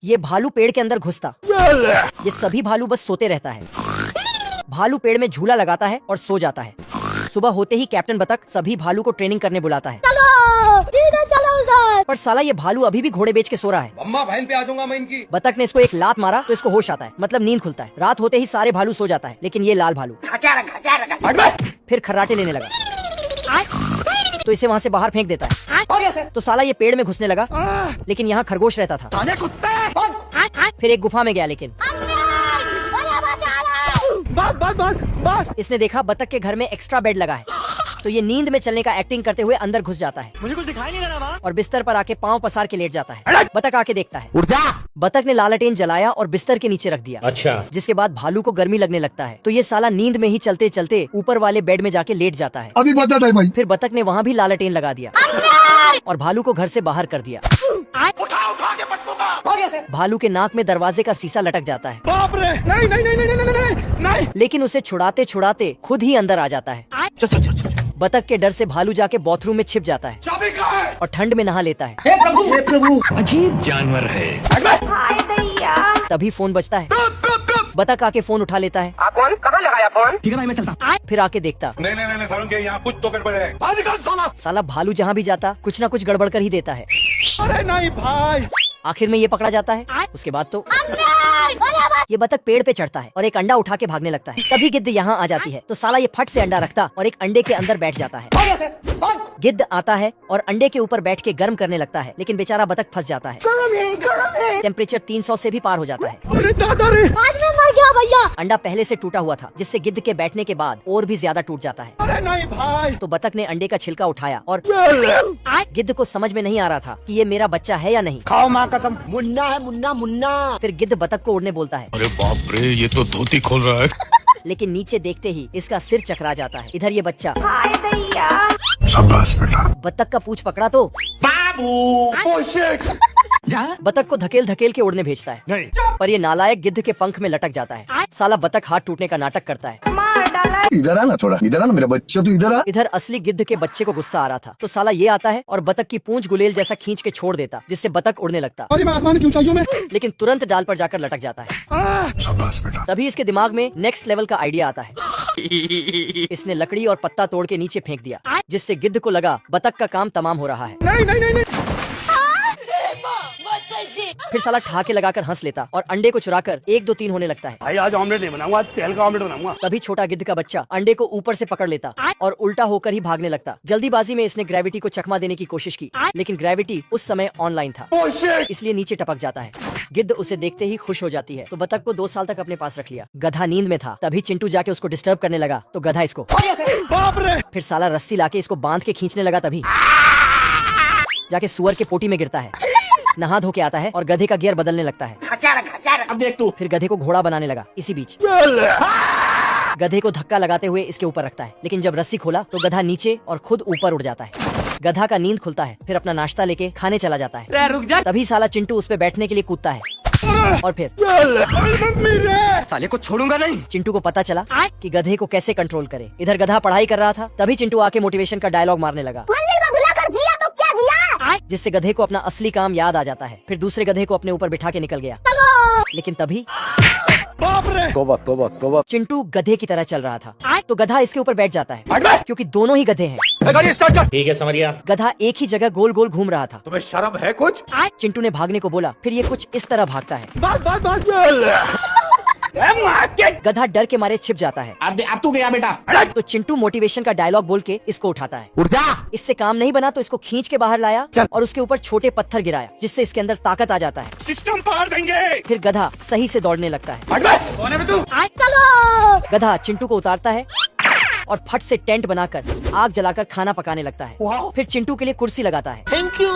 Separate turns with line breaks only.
ये भालू पेड़ के अंदर घुसता। ये सभी भालू बस सोते रहता है। भालू पेड़ में झूला लगाता है और सो जाता है। सुबह होते ही कैप्टन बतख सभी भालू को ट्रेनिंग करने बुलाता है। चलो, पर साला ये भालू अभी भी घोड़े बेच के सो रहा है।
अम्मा बहन पे आ जाऊंगा मैं इनकी।
बतख ने इसको एक लात मारा तो इसको होश आता है, मतलब नींद खुलता है। रात होते ही सारे भालू सो जाता है, लेकिन ये लाल भालू फिर खर्राटे लेने लगा तो इसे वहाँ से बाहर फेंक देता है। तो साला ये पेड़ में घुसने लगा, लेकिन यहाँ खरगोश रहता था। फिर एक गुफा में गया, लेकिन इसने देखा बतख के घर में एक्स्ट्रा बेड लगा है, तो ये नींद में चलने का एक्टिंग करते हुए अंदर घुस जाता है।
मुझे कुछ दिखाई नहीं दे रहा
और बिस्तर पर आके पाँव पसार के लेट जाता है। बतख आके देखता है। बतख ने लालटेन जलाया और बिस्तर के नीचे रख दिया।
अच्छा।
जिसके बाद भालू को गर्मी लगने लगता है, तो ये साला नींद में ही चलते चलते ऊपर वाले बेड में जाके लेट जाता है।
अभी बता दे भाई।
फिर बतख ने वहाँ भी लालटेन लगा दिया और भालू को घर से बाहर कर दिया। भालू के नाक में दरवाजे का शीशा लटक जाता है।
बाप रे, नहीं।
लेकिन उसे छुड़ाते छुड़ाते खुद ही अंदर आ जाता है। बतख के डर से भालू जाके बाथरूम में छिप जाता है
चाबी कहाँ है?
और ठंड में नहा लेता है।
हे प्रभु, अजीब जानवर है।
तभी फोन बजता है। बतख आके फोन उठा लेता है।
कौन? कहाँ लगाया फोन?
ठीक है भाई, मैं चलता।
फिर आके देखता,
नहीं सारुण के यहाँ कुछ तो गड़बड़ है।
साला भालू जहाँ भी जाता कुछ न कुछ गड़बड़ कर ही देता है।
अरे नहीं भाई।
आखिर में ये पकड़ा जाता है। उसके बाद तो ये बतख पेड़ पे चढ़ता है और एक अंडा उठा के भागने लगता है। तभी गिद्ध यहाँ आ जाती है, तो साला ये फट से अंडा रखता और एक अंडे के अंदर बैठ जाता है। गिद्ध आता है और अंडे के ऊपर बैठ के गर्म करने लगता है, लेकिन बेचारा बतख फंस जाता है। टेम्परेचर 300 से भी पार हो जाता है।
अरे दादा रे,
आज मैं मर गया भैया।
अंडा पहले से टूटा हुआ था, जिससे गिद्ध के बैठने के बाद और भी ज्यादा टूट जाता है।
अरे नहीं भाई।
तो बतख ने अंडे का छिलका उठाया और गिद्ध को समझ में नहीं आ रहा था कि ये मेरा बच्चा है या नहीं।
खाओ माँ कसम।
मुन्ना है, मुन्ना।
फिर गिद्ध बतख को उड़ने बोलता है।
अरे बाप रे, ये तो धोती खोल रहा है।
लेकिन नीचे देखते ही इसका सिर चकरा जाता है। इधर ये बच्चा
शाबाश बेटा।
बतख का पूंछ पकड़ा तो बतख को धकेल धकेल के उड़ने भेजता है।
नहीं।
पर ये नालायक गिद्ध के पंख में लटक जाता है। साला बतख हाथ टूटने का नाटक करता है।
इधर आना, थोड़ा इधर आना, मेरा बच्चा तो इधर आ।
इधर असली गिद्ध के बच्चे को गुस्सा आ रहा था, तो साला ये आता है और बतख की पूंछ गुलेल जैसा खींच के छोड़ देता, जिससे बतख उड़ने लगता।
अरे मैं आसमान की ऊंचाइयों में।
लेकिन तुरंत डाल पर जाकर लटक जाता है।
शाबाश बेटा।
तभी इसके दिमाग में नेक्स्ट लेवल का आइडिया आता है। इसने लकड़ी और पत्ता तोड़ के नीचे फेंक दिया, जिससे गिद्ध को लगा बतख का काम तमाम हो रहा है।
नहीं।
फिर साला ठहाके लगाकर हंस लेता और अंडे को चुराकर 1 2 3 होने लगता है।
भाई आज ऑमलेट नहीं बनाऊंगा, आज तेल का ऑमलेट बनाऊंगा।
तभी छोटा गिद्ध का बच्चा अंडे को ऊपर से पकड़ लेता और उल्टा होकर ही भागने लगता। जल्दीबाजी में इसने ग्रेविटी को चकमा देने की कोशिश की, लेकिन ग्रेविटी उस समय ऑनलाइन था, इसलिए नीचे टपक जाता है। गिद्ध उसे देखते ही खुश हो जाती है, तो बतख को 2 साल तक अपने पास रख लिया। गधा नींद में था, तभी चिंटू जाके उसको डिस्टर्ब करने लगा, तो गधा इसको
बाप रे।
फिर साला रस्सी लाके इसको बांध के खींचने लगा। तभी जाके सुअर के पोटी में गिरता है, नहा धो के आता है और गधे का गियर बदलने लगता है।
अब देख तू।
फिर गधे को घोड़ा बनाने लगा। इसी बीच गधे को धक्का लगाते हुए इसके ऊपर रखता है, लेकिन जब रस्सी खोला तो गधा नीचे और खुद ऊपर उड़ जाता है। गधा का नींद खुलता है, फिर अपना नाश्ता लेके खाने चला जाता है।
रुक जा।
तभी साला चिंटू उस पे बैठने के लिए कूदता है और फिर
साले को छोड़ूंगा नहीं।
चिंटू को पता चला कि गधे को कैसे कंट्रोल करे। इधर गधा पढ़ाई कर रहा था, तभी चिंटू आके मोटिवेशन का डायलॉग मारने लगा,
मंजिल को भुलाकर जिया तो क्या जिया।
जिससे गधे को अपना असली काम याद आ जाता है। फिर दूसरे गधे को अपने ऊपर बिठा के निकल गया, लेकिन तभी
बाप रे।
तोबा।
चिंटू गधे की तरह चल रहा था, तो गधा इसके ऊपर बैठ जाता है, क्योंकि दोनों ही गधे हैं।
गाड़ी स्टार्ट कर।
ठीक है समरिया।
गधा एक ही जगह गोल गोल घूम रहा था।
तुम्हें शर्म है कुछ?
चिंटू ने भागने को बोला, फिर ये कुछ इस तरह भागता है।
बस।
गधा डर के मारे छिप जाता है।
अब तू गया बेटा।
तो चिंटू मोटिवेशन का डायलॉग बोल के इसको उठाता है।
उठ जा।
इससे काम नहीं बना तो इसको खींच के बाहर लाया और उसके ऊपर छोटे पत्थर गिराया, जिससे इसके अंदर ताकत आ जाता है।
सिस्टम पार देंगे।
फिर गधा सही से दौड़ने लगता है।
बस। कौन है तू?
चलो।
गधा चिंटू को उतारता है और फट से टेंट बनाकर आग जलाकर खाना पकाने लगता है। फिर चिंटू के लिए कुर्सी लगाता है।
Thank you.